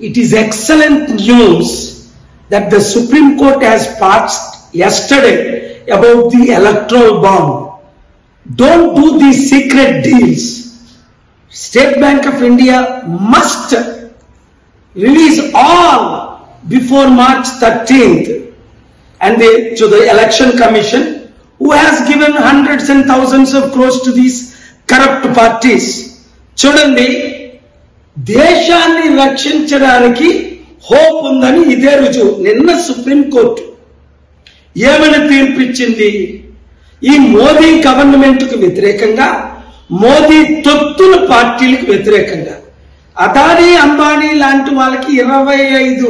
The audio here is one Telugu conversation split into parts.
It is excellent news that the Supreme Court has passed yesterday about the electoral bond. Don't do these secret deals. State Bank of India must release all before March 13th and to the Election Commission, who has given hundreds and thousands of crores to these corrupt parties. చూడండి, దేశాన్ని రక్షించడానికి హోప్ ఉందని ఇదే రుజువు. నిన్న సుప్రీంకోర్టు ఏమని తీర్పిచ్చింది? ఈ మోదీ గవర్నమెంట్ కు వ్యతిరేకంగా, మోదీ తొత్తుల పార్టీలకు వ్యతిరేకంగా అదానీ అంబానీ లాంటి వాళ్ళకి 25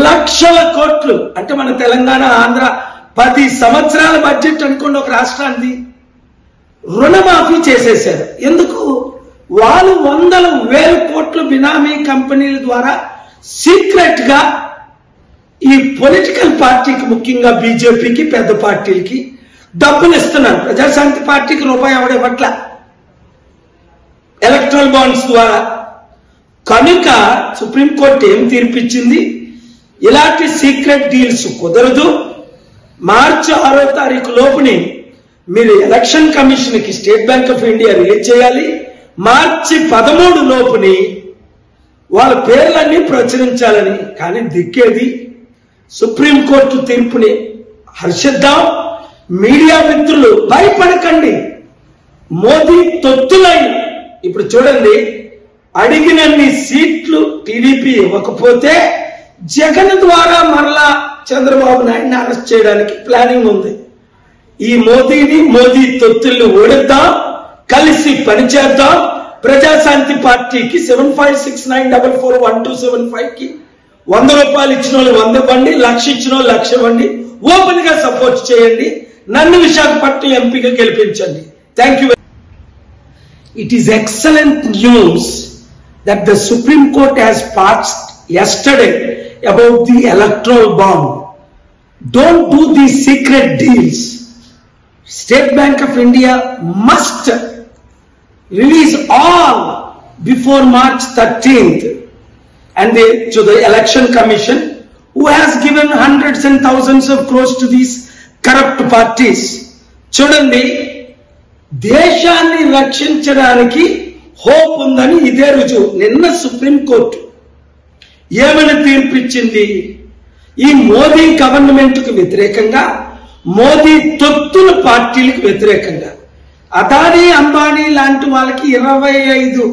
లక్షల కోట్లు, అంటే మన తెలంగాణ ఆంధ్ర 10 సంవత్సరాల బడ్జెట్ అనుకోండి ఒక రాష్ట్రానికి, రుణమాఫీ చేసేశారు. ఎందుకు? వాళ్ళు 100,000 కోట్లు బినామీ కంపెనీల ద్వారా సీక్రెట్ గా ఈ పొలిటికల్ పార్టీకి, ముఖ్యంగా బీజేపీకి, పెద్ద పార్టీలకి డబ్బులు ఇస్తున్నారు. ప్రజాశాంతి పార్టీకి రూపాయి ఎవడేపట్ల ఎలక్ట్రల్ బాండ్స్ ద్వారా. కనుక సుప్రీంకోర్టు ఏం తీర్పిచ్చింది? ఇలాంటి సీక్రెట్ డీల్స్ కుదరదు. మార్చి 6వ తారీఖు లోపుని మీరు ఎలక్షన్ కమిషన్ కి state bank of India release చేయాలి. మార్చి 13 లోపుని వాళ్ళ పేర్లన్నీ ప్రచురించాలని. కానీ దిక్కేది సుప్రీంకోర్టు తీర్పుని హర్షిద్దాం. మీడియా మిత్రులు భయపడకండి. మోదీ తొత్తులై ఇప్పుడు చూడండి, అడిగినన్ని సీట్లు టీడీపీ ఇవ్వకపోతే జగన్ ద్వారా మరలా చంద్రబాబు నాయుడిని అరెస్ట్ చేయడానికి ప్లానింగ్ ఉంది. ఈ మోదీని, మోదీ తొత్తుల్ని ఓడిద్దాం, కలిసి పనిచేద్దాం. ప్రజాశాంతి పార్టీకి 7569441275 కి 100 రూపాయలు ఇచ్చిన వాళ్ళు 100 ఇవ్వండి, 1,00,000 ఇచ్చిన వాళ్ళు 1,00,000 ఇవ్వండి. ఓపెన్ గా సపోర్ట్ చేయండి. నన్ను విశాఖపట్నం ఎంపీగా గెలిపించండి. Thank you. It is excellent news that the Supreme Court has passed yesterday about the electoral bond. Don't do these secret deals. State Bank of India must release all before March 13th and to the Election Commission, who has given hundreds and thousands of crores to these corrupt parties. చూడండి, దేశాన్ని రక్షించడానికి హోప్ ఉందని ఇదే రుజువు. నిన్న సుప్రీంకోర్టు ఏమని తీర్పిచ్చింది? ఈ మోదీ గవర్నమెంట్ కు వ్యతిరేకంగా, మోదీ తొత్తుల పార్టీలకు వ్యతిరేకంగా అదానీ అంబానీ లాంటి వాళ్ళకి 25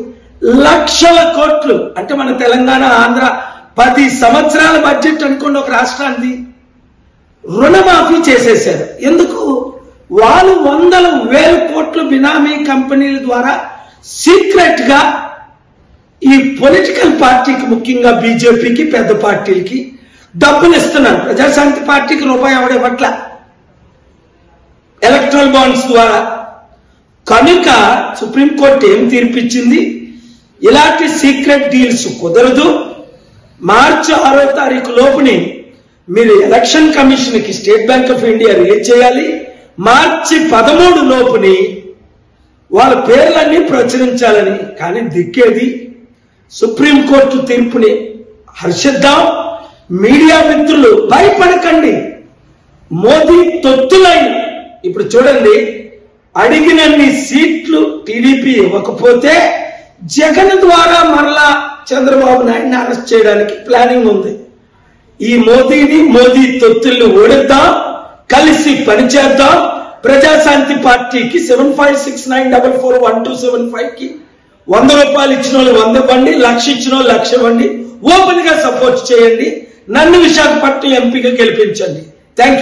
లక్షల కోట్లు, అంటే మన తెలంగాణ ఆంధ్ర 10 సంవత్సరాల బడ్జెట్ అనుకోండి ఒక రాష్ట్రానికి, రుణమాఫీ చేసేశారు. ఎందుకు? వాళ్ళు 100,000 కోట్లు బినామీ కంపెనీల ద్వారా సీక్రెట్ గా ఈ పొలిటికల్ పార్టీకి, ముఖ్యంగా బీజేపీకి, పెద్ద పార్టీలకి డబ్బులు ఇస్తున్నారు. ప్రజాశాంతి పార్టీకి రూపాయి ఎవడేపట్ల ఎలక్ట్రల్ బాండ్స్ ద్వారా. కనుక సుప్రీంకోర్టు ఏం తీర్పిచ్చింది? ఇలాంటి సీక్రెట్ డీల్స్ కుదరదు. మార్చి 6వ తారీఖు లోపుని మీరు ఎలక్షన్ కమిషన్ కి state bank of India release చేయాలి. మార్చి 13 లోపుని వాళ్ళ పేర్లన్నీ ప్రచురించాలని. కానీ దిక్కేది సుప్రీంకోర్టు తీర్పుని హర్షిద్దాం. మీడియా మిత్రులు భయపడకండి. మోదీ తొత్తులై ఇప్పుడు చూడండి, అడిగినన్ని సీట్లు టీడీపీ ఇవ్వకపోతే జగన్ ద్వారా మరలా చంద్రబాబు నాయుడిని అరెస్ట్ చేయడానికి ప్లానింగ్ ఉంది. ఈ మోదీని, మోదీ తొత్తుల్ని ఓడిద్దాం, కలిసి పనిచేద్దాం. ప్రజాశాంతి పార్టీకి 7569441275 కి 100 రూపాయలు ఇచ్చిన వాళ్ళు 100 ఇవ్వండి, 1,00,000 ఇచ్చిన వాళ్ళు 1,00,000 ఇవ్వండి. ఓపెన్ గా సపోర్ట్ చేయండి. నన్ను విశాఖపట్నం ఎంపీగా గెలిపించండి. Thank you.